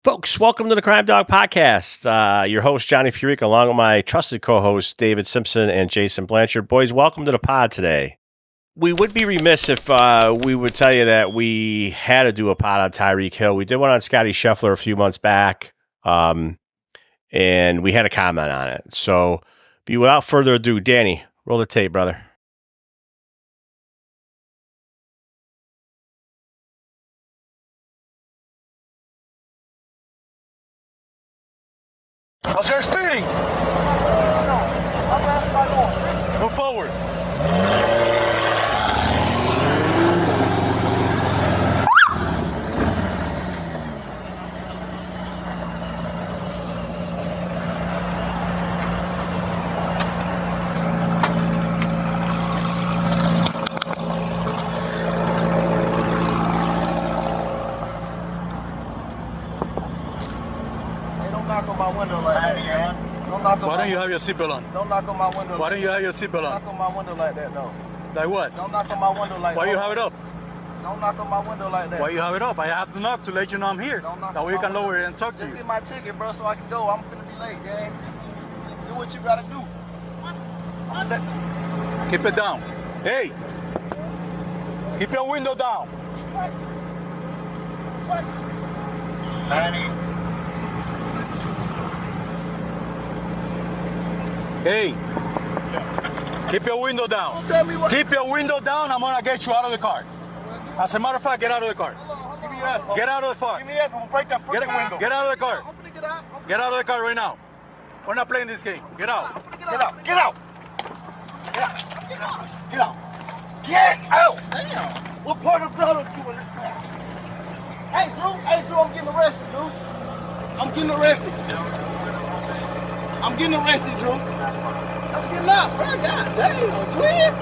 Folks, welcome to the Crime Dawg Podcast. Your host, Johnny FIORICA, along with my trusted co-hosts, David Simpson and Jason Blanchard. Boys, welcome to the pod today. We would be remiss if we would tell you that we had to do a pod on Tyreek Hill. We did one on Scotty Scheffler a few months back, and we had a comment on it. So, without further ado, Danny, roll the tape, brother. How's your speeding? No. I'm passing my door. Move forward. Why don't you have your seatbelt on? Don't knock on my window. Why don't you have your seatbelt on? Knock on my window like that, no. Like what? Don't knock on my window like that. Why you have it up? Don't knock on my window like that. Why you have it up? I have to knock to let you know I'm here. That way you can lower it and talk to you. Just get my ticket, bro, so I can go. I'm finna be late, gang. Do what you gotta do. Keep it down. Hey! Keep your window down. Hey! Keep your window down. Tell me what. Keep your window down. I'm gonna get you out of the car. As a matter of fact, get out of the car. Give me that. Get out of the car. Give me that. I'm gonna break that freaking window. Get out of the car. I'm finna get out. Get out of the car right now. We're not playing this game. Get out. Get out. Get out. Get out. Get out. Get out. Get out. Damn. What part of blood are you in this town? Hey, Drew, I'm getting arrested, dude. I'm getting arrested. I'm getting arrested, Drew. I'm getting out, bro. God damn, twin.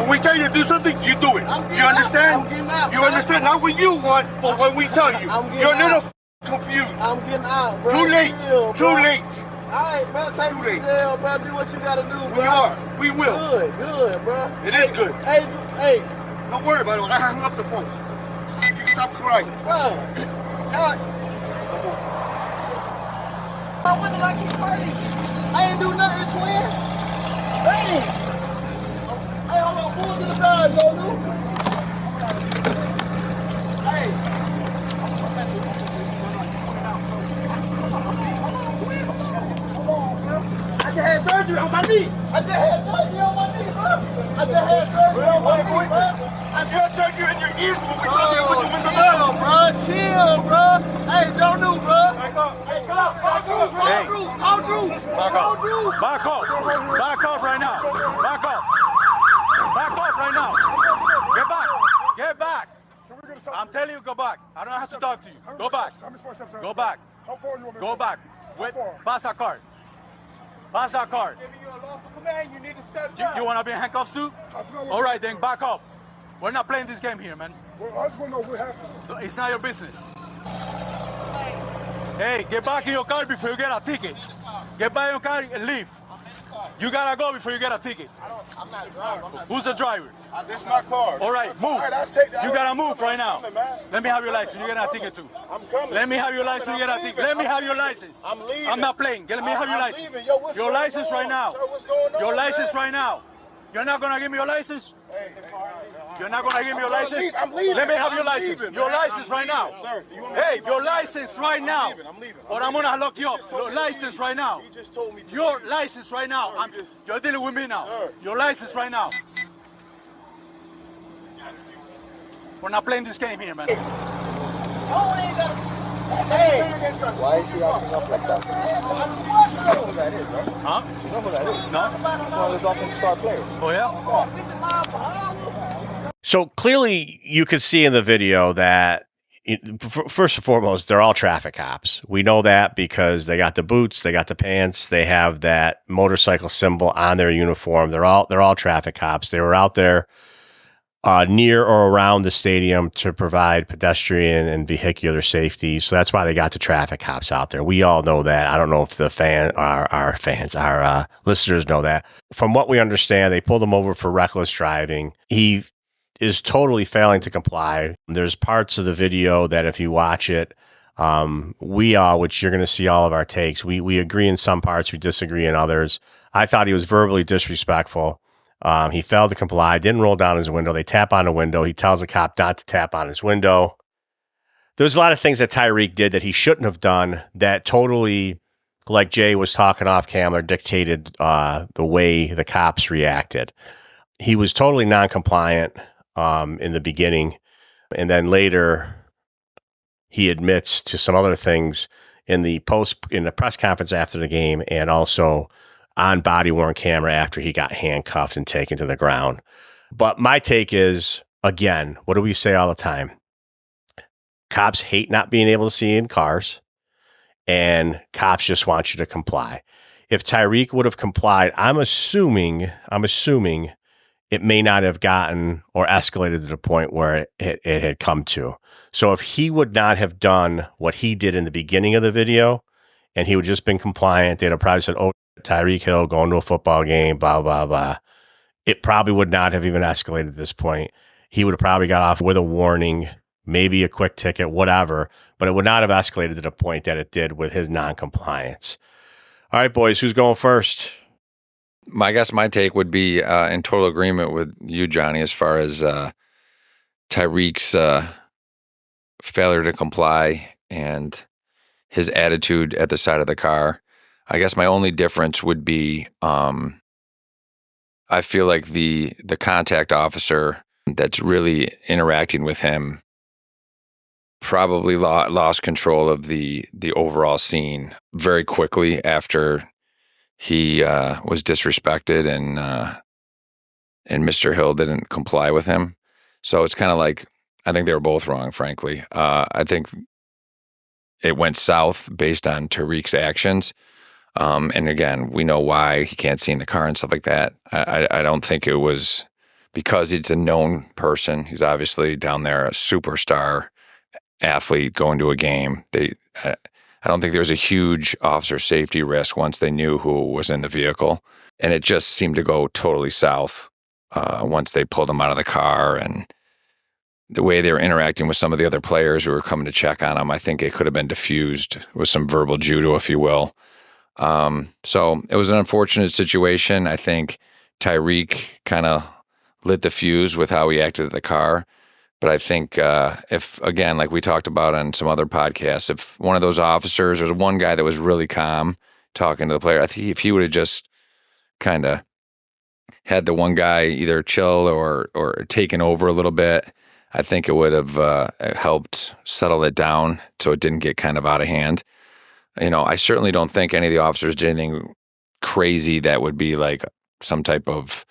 When we tell you to do something, you do it. You understand? I'm getting out, You bro. understand? Not when you want, but when we tell you. I'm getting You're a little out. confused. I'm getting out, bro. Too late. Chill, Too bro. late. All right, bro. Take me to jail, bro. Do what you gotta do, bro. We are. We will. Good, bro. It is good. Hey, Don't worry about it. I hung up the phone. You stop crying. bro. God. My window like he's party. I ain't do nothing, twin. Hey, hold on. Pull to the side, yo, dude. Hey. I just had surgery on my knee. I just had surgery on my knee, bro. I just had surgery on my knee, bro. I just turned you in your ears when we told you to put your window Chill, down. bro. Chill, bro. Hey, Joe New, bro. Back up. Hey, come on. Hey. Back off. Back off. Back off right now. Back off. Back off right now. Get back. Get back. I'm telling you, go back. I don't have to talk to you. Go back. Go back. How far you want me to Go back. Wait. Pass that card. Pass that card. Giving you a lawful command, you need to step You want to be in handcuffs too? All right, then back up. We're not playing this game here, man. Well, I just want to know what happened. So it's not your business. Hey, get back in your car before you get a ticket. Get back in your car and leave. You gotta go before you get a ticket. I'm not a driver. Who's the driver? This is my car. All right, move. I'll take that. You gotta move right now. I'm coming, man. Let me have your license. You get a ticket too. I'm coming. Let me have your license. You get a ticket. Let me have your license. I'm leaving. I'm not playing. Let me have your I'm license. leaving. Yo, what's Your going license on? right now. Sir, what's going on, Your license man? right now. You're not gonna give me your license? Hey, You're not gonna give me your license? I'm leaving. Let me have your I'm license. leaving, Your man. license right now. Sir, you want me to Hey, leave my your license? license right now. I'm leaving. Or I'm gonna lock you up. Your license right now. You just told me to Your leave. license right now. Sir, You're dealing with me now. Sir. Your license right now. We're not playing this game here, man. Hey. Why is he acting up like that? You know who that is, right? Huh? You know who that is? No? He's one of the Dolphins star players. Oh, yeah? So clearly, you could see in the video that, first and foremost, they're all traffic cops. We know that because they got the boots, they got the pants, they have that motorcycle symbol on their uniform. They're all traffic cops. They were out there near or around the stadium to provide pedestrian and vehicular safety. So that's why they got the traffic cops out there. We all know that. I don't know if the our listeners know that. From what we understand, they pulled him over for reckless driving. He is totally failing to comply. There's parts of the video that if you watch it, Which you're going to see all of our takes. We agree in some parts, we disagree in others. I thought he was verbally disrespectful. He failed to comply, didn't roll down his window. They tap on the window. He tells the cop not to tap on his window. There's a lot of things that Tyreek did that he shouldn't have done that totally, like Jay was talking off camera, dictated the way the cops reacted. He was totally non-compliant in the beginning, and then later he admits to some other things in the press conference after the game, and also on body-worn camera after he got handcuffed and taken to the ground. But my take is, again, what do we say all the time? Cops hate not being able to see in cars, and cops just want you to comply. If Tyreek would have complied, I'm assuming it may not have gotten or escalated to the point where it had come to. So if he would not have done what he did in the beginning of the video, and he would just been compliant, they'd have probably said, oh, Tyreek Hill going to a football game, blah, blah, blah. It probably would not have even escalated at this point. He would have probably got off with a warning, maybe a quick ticket, whatever, but it would not have escalated to the point that it did with his non-compliance. All right, boys, who's going first? I guess my take would be in total agreement with you, Johnny, as far as Tyreek's failure to comply and his attitude at the side of the car. I guess my only difference would be I feel like the contact officer that's really interacting with him probably lost control of the overall scene very quickly after he was disrespected and Mr. Hill didn't comply with him. So it's kind of like, I think they were both wrong, frankly. I think it went south based on Tyreek's actions. And again, we know why he can't see in the car and stuff like that. I don't think it was because it's a known person. He's obviously down there, a superstar athlete going to a game. I don't think there was a huge officer safety risk once they knew who was in the vehicle. And it just seemed to go totally south once they pulled him out of the car. And the way they were interacting with some of the other players who were coming to check on him, I think it could have been diffused with some verbal judo, if you will. So it was an unfortunate situation. I think Tyreek kind of lit the fuse with how he acted at the car. But I think if, again, like we talked about on some other podcasts, if one of those officers, there's one guy that was really calm talking to the player, I think if he would have just kind of had the one guy either chill or taken over a little bit, I think it would have helped settle it down so it didn't get kind of out of hand. You know, I certainly don't think any of the officers did anything crazy that would be like some type of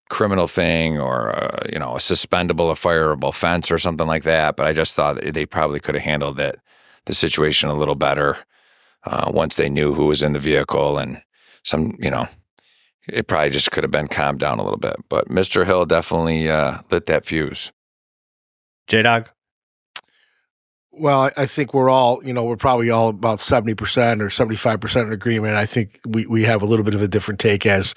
criminal thing or, a suspendable, a fireable offense or something like that. But I just thought they probably could have handled the situation a little better once they knew who was in the vehicle and it probably just could have been calmed down a little bit. But Mr. Hill definitely lit that fuse. J-Dog? Well, I think we're probably all about 70% or 75% in agreement. I think we have a little bit of a different take as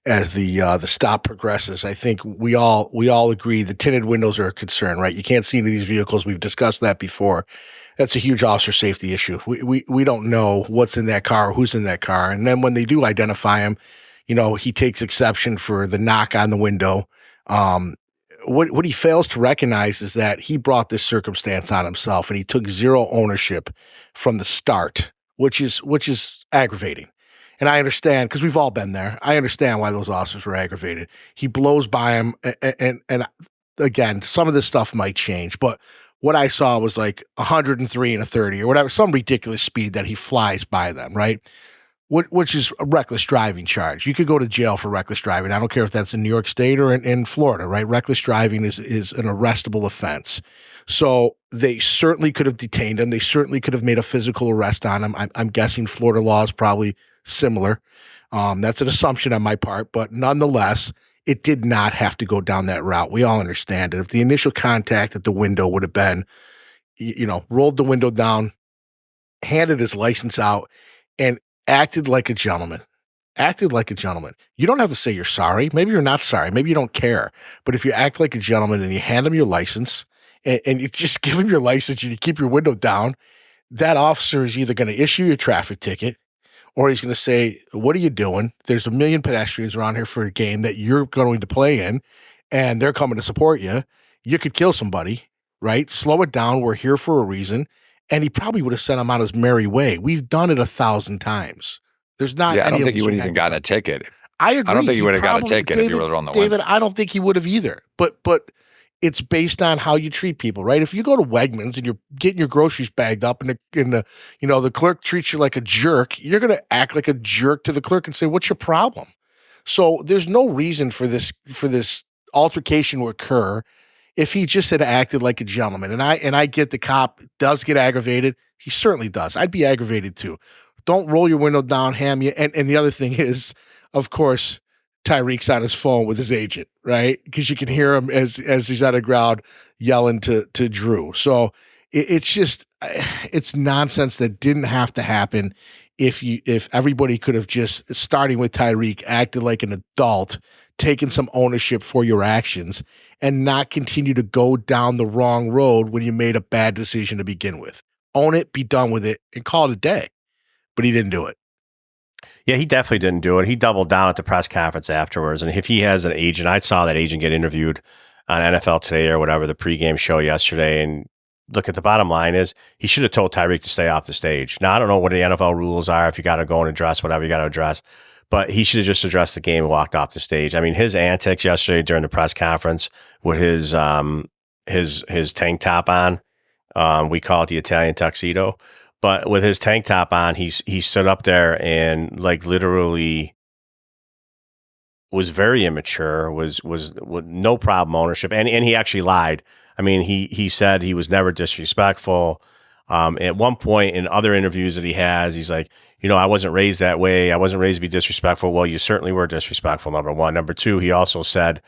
the stop progresses. I think we all agree the tinted windows are a concern, right? You can't see into these vehicles. We've discussed that before. That's a huge officer safety issue. We don't know what's in that car, who's in that car. And then when they do identify him, he takes exception for the knock on the window. What he fails to recognize is that he brought this circumstance on himself and he took zero ownership from the start, which is aggravating. And I understand, because we've all been there. I understand why those officers were aggravated. He blows by him, and again, some of this stuff might change, but what I saw was like 103 and a 30 or whatever, some ridiculous speed that he flies by them, right? Which is a reckless driving charge. You could go to jail for reckless driving. I don't care if that's in New York State or in Florida, right? Reckless driving is an arrestable offense. So they certainly could have detained him. They certainly could have made a physical arrest on him. I'm guessing Florida law is probably similar. That's an assumption on my part, but nonetheless, it did not have to go down that route. We all understand it. If the initial contact at the window would have been, rolled the window down, handed his license out, and acted like a gentleman. You don't have to say you're sorry. Maybe you're not sorry. Maybe you don't care. But if you act like a gentleman and you hand him your license and you just give him your license and you keep your window down, that officer is either going to issue you a traffic ticket, or he's going to say, what are you doing? There's 1 million pedestrians around here for a game that you're going to play in, and they're coming to support you. You could kill somebody, right? Slow it down. We're here for a reason. And he probably would have sent him on his merry way. We've done it 1,000 times. There's not. Yeah, I any don't of think us he would who have even had- gotten a ticket. I agree. I don't think he would have got a probably- ticket if he would have run the David, window. I don't think he would have either. But it's based on how you treat people, right? If you go to Wegmans and you're getting your groceries bagged up, and the clerk treats you like a jerk, you're going to act like a jerk to the clerk and say, "What's your problem?" So there's no reason for this altercation to occur if he just had acted like a gentleman. And I get the cop does get aggravated. He certainly does. I'd be aggravated too. Don't roll your window down, ham you. And the other thing is, of course, Tyreek's on his phone with his agent, right? Because you can hear him as he's on the ground yelling to Drew. So it's nonsense that didn't have to happen. If everybody could have just, starting with Tyreek, acted like an adult, taken some ownership for your actions, and not continue to go down the wrong road when you made a bad decision to begin with. Own it, be done with it, and call it a day. But he didn't do it. Yeah, he definitely didn't do it. He doubled down at the press conference afterwards. And if he has an agent, I saw that agent get interviewed on NFL Today or whatever, the pregame show yesterday. And look, at the bottom line is he should have told Tyreek to stay off the stage. Now, I don't know what the NFL rules are. If you got to go and address whatever you got to address, but he should have just addressed the game and walked off the stage. I mean, his antics yesterday during the press conference with his tank top on, we call it the Italian tuxedo. But with his tank top on, he stood up there and like literally was very immature, was with no problem ownership, and he actually lied. I mean, he said he was never disrespectful. At one point in other interviews that he has, he's like, I wasn't raised that way. I wasn't raised to be disrespectful. Well, you certainly were disrespectful, number one. Number two, he also said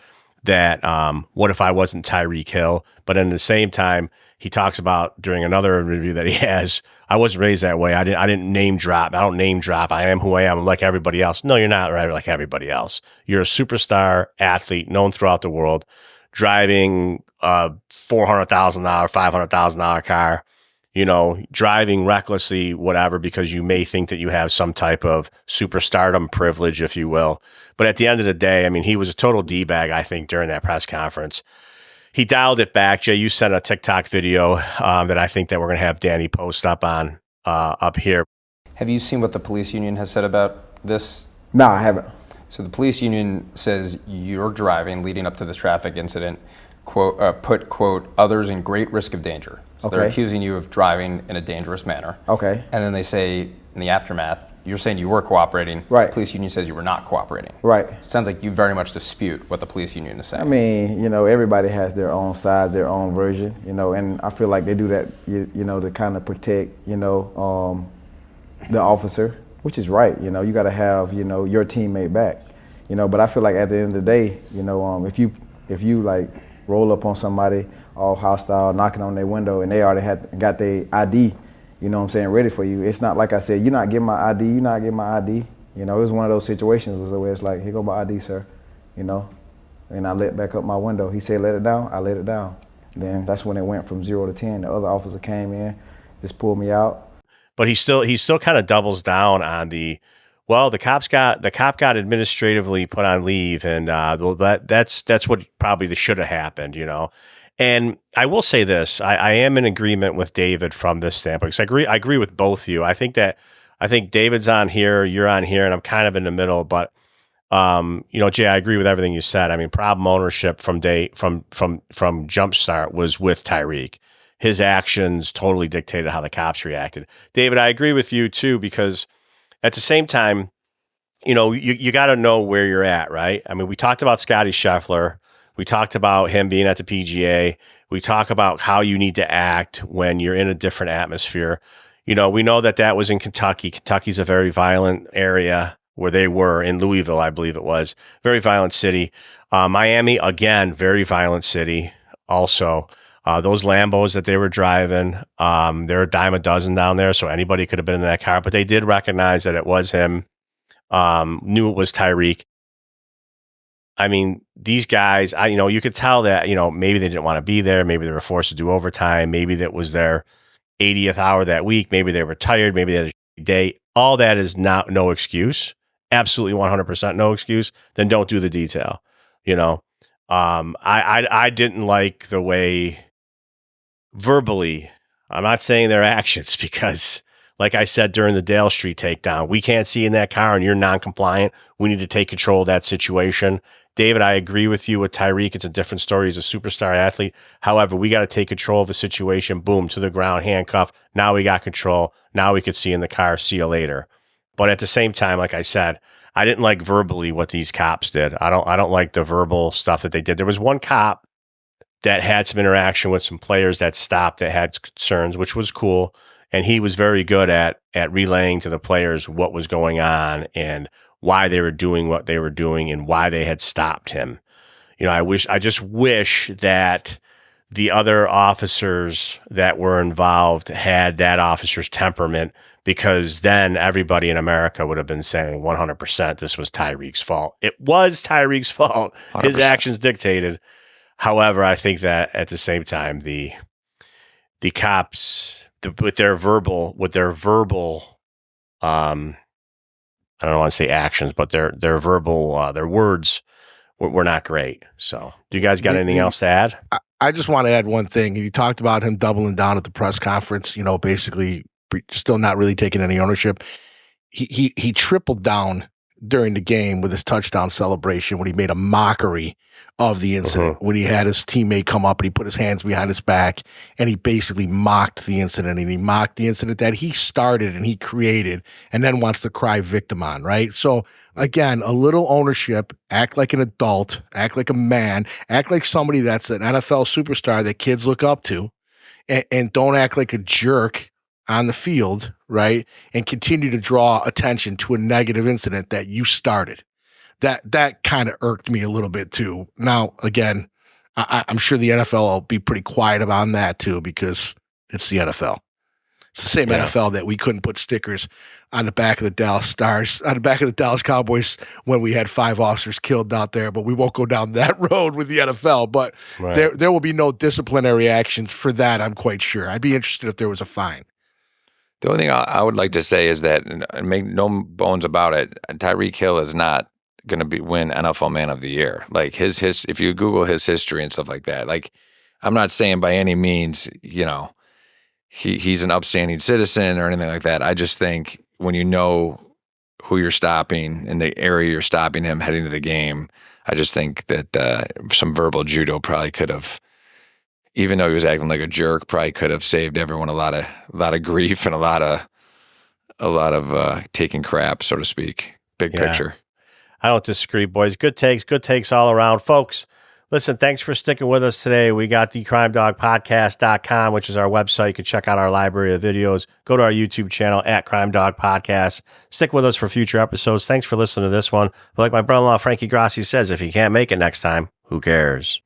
that what if I wasn't Tyreek Hill? But at the same time, he talks about during another interview that he has, I wasn't raised that way. I didn't name drop. I don't name drop. I am who I am. I'm like everybody else. No, you're not right like everybody else. You're a superstar athlete known throughout the world, driving a $400,000, $500,000 car, driving recklessly, whatever, because you may think that you have some type of superstardom privilege, if you will. But at the end of the day, I mean, he was a total D-bag, I think, during that press conference. He dialed it back. Jay, you sent a TikTok video that I think that we're going to have Danny post up on up here. Have you seen what the police union has said about this? No, I haven't. So the police union says you're driving leading up to this traffic incident, put, quote, others in great risk of danger. So they're accusing you of driving in a dangerous manner. Okay. And then they say in the aftermath, you're saying you were cooperating. Right. The police union says you were not cooperating. Right. It sounds like you very much dispute what the police union is saying. I mean, everybody has their own sides, their own version, and I feel like they do that, to kind of protect, the officer, which is right. You got to have, your teammate back, but I feel like at the end of the day, if you like roll up on somebody all hostile, knocking on their window, and they already got their ID, ready for you. It's not like I said, you're not getting my ID, you're not getting my ID. It was one of those situations where it's like, here go my ID, sir, and I let back up my window. He said, let it down, I let it down. Then that's when it went from 0 to 10. The other officer came in, just pulled me out. But he still kind of doubles down on the cop got administratively put on leave, and that's what probably should have happened, And I will say this: I am in agreement with David from this standpoint. Because I agree with both of you. I think David's on here, you're on here, and I'm kind of in the middle. But Jay, I agree with everything you said. I mean, problem ownership from Jumpstart was with Tyreek. His actions totally dictated how the cops reacted. David, I agree with you too, because at the same time, you got to know where you're at, right? I mean, we talked about Scotty Scheffler. We talked about him being at the PGA. We talk about how you need to act when you're in a different atmosphere. We know that was in Kentucky. Kentucky's a very violent area where they were, in Louisville, I believe it was. Very violent city. Miami, again, very violent city also. Those Lambos that they were driving, they're a dime a dozen down there, so anybody could have been in that car. But they did recognize that it was him, knew it was Tyreek. I mean, these guys, you could tell that, maybe they didn't want to be there. Maybe they were forced to do overtime. Maybe that was their 80th hour that week. Maybe they were tired. Maybe they had a day. All that is no excuse. Absolutely 100% no excuse. Then don't do the detail. I didn't like the way verbally, I'm not saying their actions, because like I said during the Dale Street takedown, we can't see in that car and you're non-compliant. We need to take control of that situation. David, I agree with you with Tyreek. It's a different story. He's a superstar athlete. However, we got to take control of the situation. Boom, to the ground, handcuff. Now we got control. Now we could see in the car. See you later. But at the same time, like I said, I didn't like verbally what these cops did. I don't like the verbal stuff that they did. There was one cop that had some interaction with some players that stopped that had concerns, which was cool. And he was very good at relaying to the players what was going on and why they were doing what they were doing and why they had stopped him. I just wish that the other officers that were involved had that officer's temperament, because then everybody in America would have been saying 100% this was Tyreek's fault. It was Tyreek's fault. 100%. His actions dictated. However, I think that at the same time, the cops with their verbal, I don't want to say actions, but their verbal, their words were not great. So, do you guys got anything else to add? I just want to add one thing. You talked about him doubling down at the press conference. Basically still not really taking any ownership. He tripled down during the game with his touchdown celebration when he made a mockery of the incident, when he had his teammate come up and he put his hands behind his back and he basically mocked the incident, and he mocked the incident that he started and he created, and then wants to cry victim on, right? So again, a little ownership, act like an adult, act like a man, act like somebody that's an NFL superstar that kids look up to, and don't act like a jerk on the field, right? And continue to draw attention to a negative incident that you started. That kind of irked me a little bit too. Now, again, I'm sure the NFL will be pretty quiet about that too, because it's the NFL. It's the same NFL that we couldn't put stickers on the back of the Dallas Stars, on the back of the Dallas Cowboys when we had 5 officers killed out there, but we won't go down that road with the NFL. But there will be no disciplinary actions for that, I'm quite sure. I'd be interested if there was a fine. The only thing I would like to say is that, and make no bones about it, Tyreek Hill is not going to win NFL Man of the Year. Like his if you Google his history and stuff like that, like I'm not saying by any means, he's an upstanding citizen or anything like that. I just think when you know who you're stopping and the area you're stopping him heading to the game, I just think that some verbal judo probably could have, even though he was acting like a jerk, probably could have saved everyone a lot of grief and a lot of taking crap, so to speak. Big picture. I don't disagree, boys. Good takes all around. Folks, listen, thanks for sticking with us today. We got the CrimeDawgPodcast.com, which is our website. You can check out our library of videos. Go to our YouTube channel at Crime Dawg Podcast. Stick with us for future episodes. Thanks for listening to this one. But like my brother-in-law, Frankie Grassi, says, if you can't make it next time, who cares?